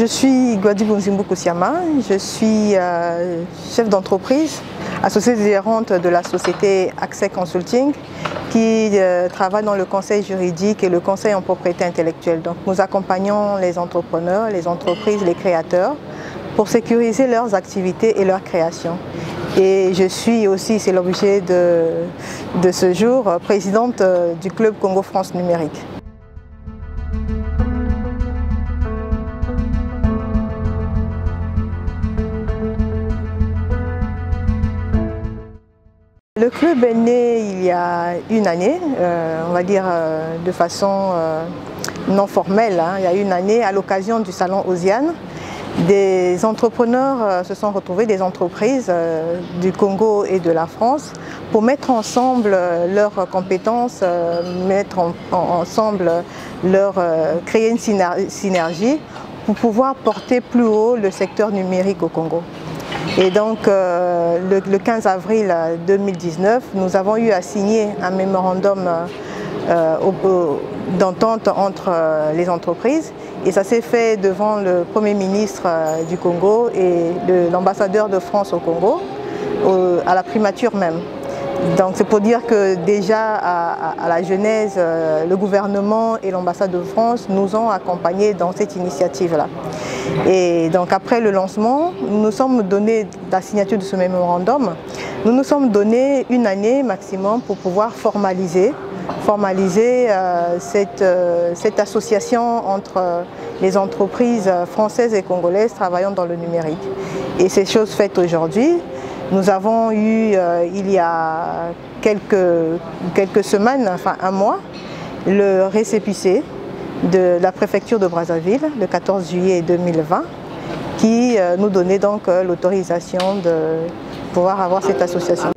Je suis Guadibou Nzimbu Kousiama, je suis chef d'entreprise, associée gérante de la société Accès Consulting qui travaille dans le conseil juridique et le conseil en propriété intellectuelle. Donc nous accompagnons les entrepreneurs, les entreprises, les créateurs pour sécuriser leurs activités et leurs créations. Et je suis aussi, c'est l'objet de ce jour, présidente du club Congo France Numérique. Le club est né il y a une année, on va dire de façon non formelle, hein. Il y a une année à l'occasion du salon Osiane. Des entrepreneurs se sont retrouvés, des entreprises du Congo et de la France pour mettre ensemble leurs compétences, créer une synergie pour pouvoir porter plus haut le secteur numérique au Congo. Et donc le 15 avril 2019, nous avons eu à signer un mémorandum d'entente entre les entreprises et ça s'est fait devant le Premier ministre du Congo et l'ambassadeur de France au Congo, à la primature même. Donc c'est pour dire que déjà à la genèse, le gouvernement et l'ambassade de France nous ont accompagnés dans cette initiative-là. Et donc après le lancement, nous nous sommes donné la signature de ce mémorandum, nous nous sommes donné une année maximum pour pouvoir formaliser cette association entre les entreprises françaises et congolaises travaillant dans le numérique. Et c'est chose faite aujourd'hui. Nous avons eu, il y a quelques semaines, enfin un mois, le récépissé de la préfecture de Brazzaville, le 14 juillet 2020, qui nous donnait donc l'autorisation de pouvoir avoir cette association.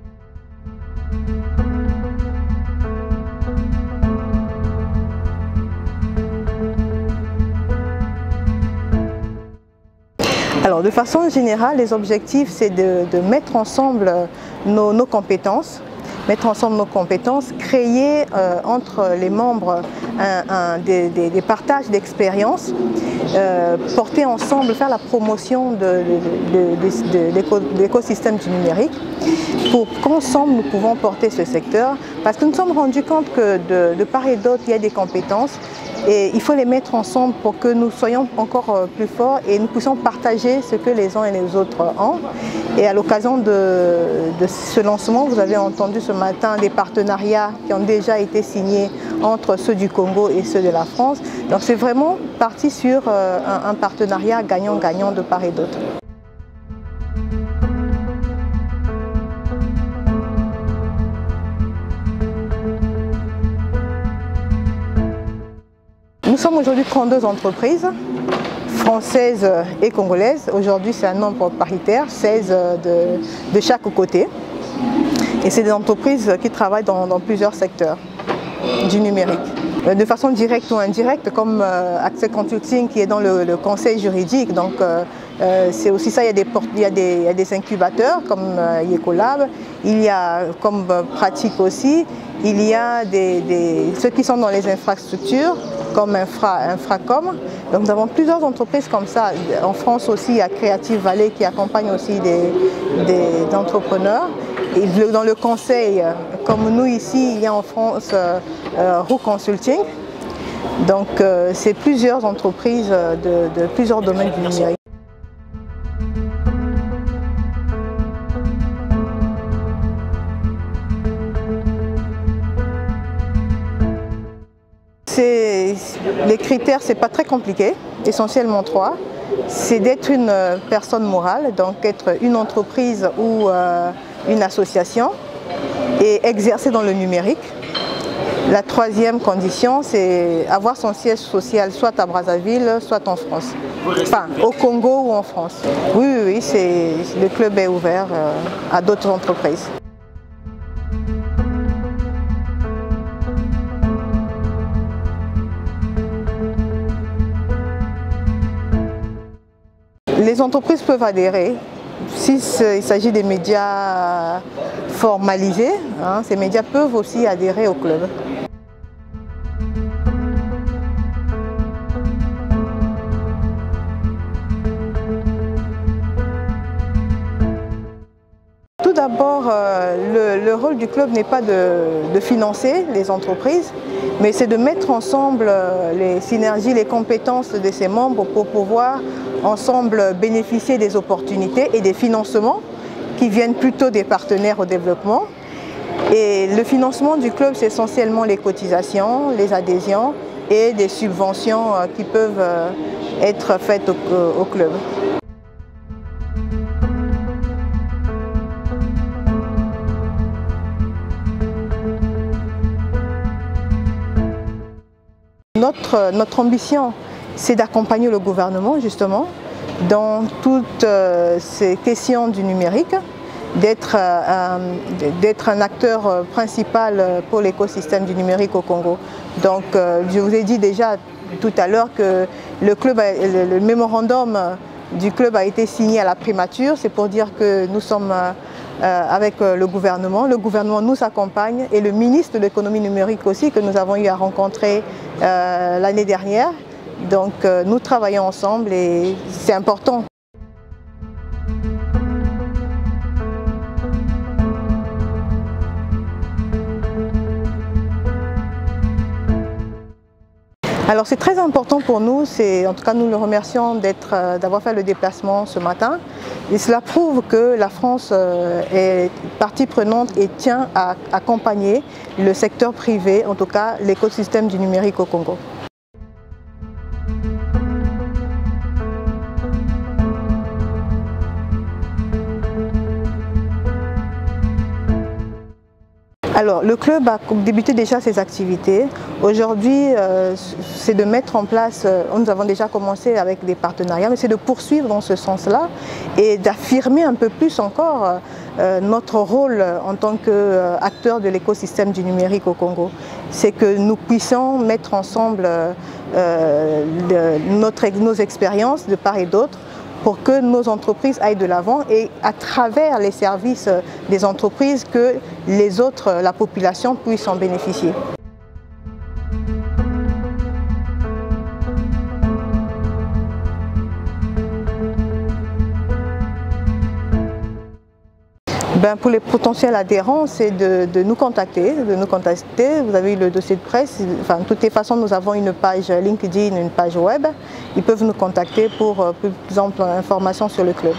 Alors, de façon générale, les objectifs, c'est de mettre ensemble nos compétences, créer entre les membres des partages d'expériences, porter ensemble, faire la promotion de l'écosystème du numérique pour qu'ensemble nous pouvons porter ce secteur. Parce que nous nous sommes rendus compte que de part et d'autre, il y a des compétences. Et il faut les mettre ensemble pour que nous soyons encore plus forts et nous puissions partager ce que les uns et les autres ont. Et à l'occasion de ce lancement, vous avez entendu ce matin des partenariats qui ont déjà été signés entre ceux du Congo et ceux de la France. Donc c'est vraiment parti sur un partenariat gagnant-gagnant de part et d'autre. Nous sommes aujourd'hui 32 entreprises françaises et congolaises. Aujourd'hui, c'est un nombre paritaire, 16 de chaque côté. Et c'est des entreprises qui travaillent dans plusieurs secteurs du numérique. De façon directe ou indirecte, comme Accès Consulting qui est dans le conseil juridique. Donc c'est aussi ça, il y a des incubateurs comme Yecolab, il y a comme pratique aussi, il y a ceux qui sont dans les infrastructures, comme Infracom. Donc nous avons plusieurs entreprises comme ça. En France aussi, il y a Creative Valley qui accompagne aussi des entrepreneurs. Et dans le conseil, comme nous ici, il y a en France Roux Consulting. Donc c'est plusieurs entreprises de plusieurs domaines du numérique. Les critères, ce n'est pas très compliqué, essentiellement 3. C'est d'être une personne morale, donc être une entreprise ou une association et exercer dans le numérique. La troisième condition, c'est avoir son siège social soit à Brazzaville, soit en France. Enfin, au Congo ou en France. Oui, le club est ouvert à d'autres entreprises. Les entreprises peuvent adhérer. S'il s'agit des médias formalisés, hein, ces médias peuvent aussi adhérer au club. d'abord, le rôle du club n'est pas de financer les entreprises, mais c'est de mettre ensemble les synergies, les compétences de ses membres pour pouvoir ensemble bénéficier des opportunités et des financements qui viennent plutôt des partenaires au développement. Et le financement du club, c'est essentiellement les cotisations, les adhésions et des subventions qui peuvent être faites au club. Notre ambition, c'est d'accompagner le gouvernement justement dans toutes ces questions du numérique, d'être un acteur principal pour l'écosystème du numérique au Congo. Donc je vous ai dit déjà tout à l'heure que le mémorandum du club a été signé à la primature. C'est pour dire que nous sommes avec le gouvernement nous accompagne et le ministre de l'économie numérique aussi que nous avons eu à rencontrer l'année dernière. Donc nous travaillons ensemble et c'est important. Alors c'est très important pour nous, en tout cas nous le remercions d'avoir fait le déplacement ce matin. Et cela prouve que la France est partie prenante et tient à accompagner le secteur privé, en tout cas l'écosystème du numérique au Congo. Alors, le club a débuté déjà ses activités. Aujourd'hui, c'est de mettre en place, nous avons déjà commencé avec des partenariats, mais c'est de poursuivre dans ce sens-là et d'affirmer un peu plus encore notre rôle en tant qu'acteur de l'écosystème du numérique au Congo. C'est que nous puissions mettre ensemble nos expériences de part et d'autre pour que nos entreprises aillent de l'avant et à travers les services des entreprises que les autres, la population, puisse en bénéficier. Pour les potentiels adhérents, c'est de nous contacter, Vous avez eu le dossier de presse. Enfin, de toutes les façons, nous avons une page LinkedIn, une page web. Ils peuvent nous contacter pour plus amples informations sur le club.